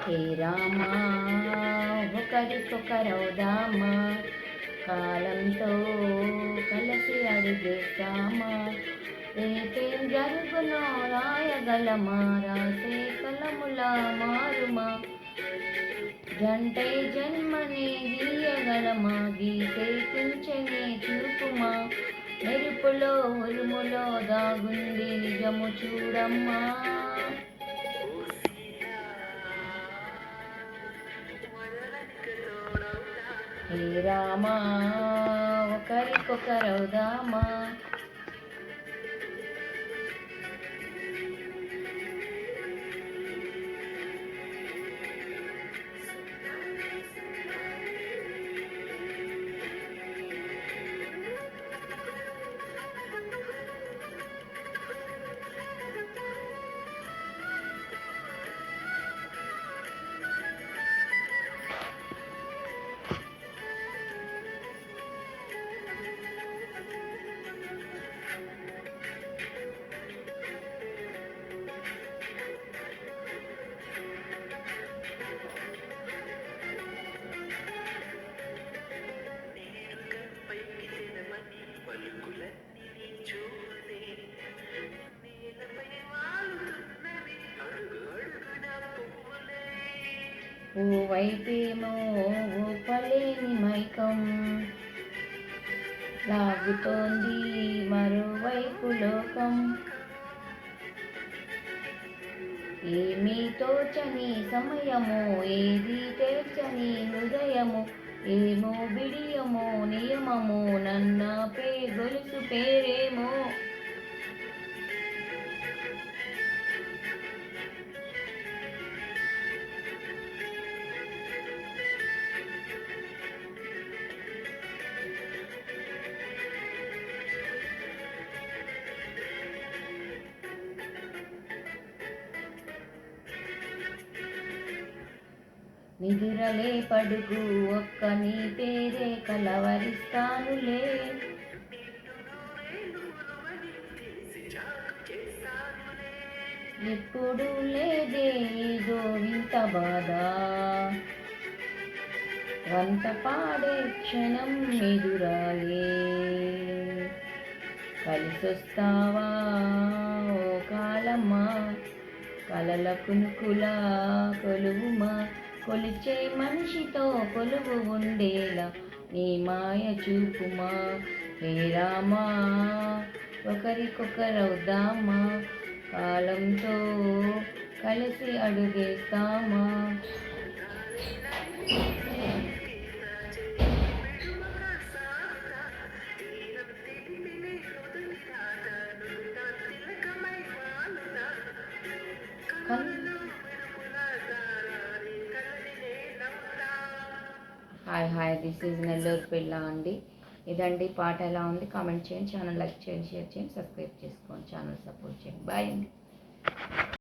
హే రామా ఒకరికొకరవుదామా, కాలంతో కలిసి అడుగేస్తామా, రేపేం జరుగునో రాయగలమా, రాసే కలముల మారుమా, జంటై జన్మనే గీయగలమా, గీసే కించనే చూపుమా, మెరుపులో ఉరుములో దాగుంది నిజము చూడమ్మా. హే రామా ఒకరికొకరవుదామా. ఓవైపేమో ఊపలేని మైకం లాగుతోంది, మరోవైపు లోకం ఏమీ తోచని సమయము, ఏది తెచ్చని హృదయము, ఏమో బిడియమో నియమము, నన్నాపే గొలుసు పేరేమో. నిదురలే పడుగు ఒక్క నీ పేరే కలవరిస్తానులే, ఎప్పుడు లేదే ఏదో వింత బాధ, వంత పాడే క్షణం ఎదురాయే, కలిసొస్తావా ఓ కాలమ్మా, కలల కునుకులా కొలువుమా, కొలిచే మనిషితో కొలువు ఉండేలా నీ మాయ చూపుమా. హే రామా ఒకరికొకరవుదామా, కాలంతో కలిసి అడుగేస్తామా. హాయ్ దిస్ ఈజ్ నెల్లూరు పిల్ల అండి. ఇదండి పాట ఎలా ఉంది కామెంట్ చేయండి, ఛానల్ లైక్ చేయండి, షేర్ చేయండి, సబ్స్క్రైబ్ చేసుకోండి, ఛానల్ సపోర్ట్ చేయండి. బాయ్ అండి.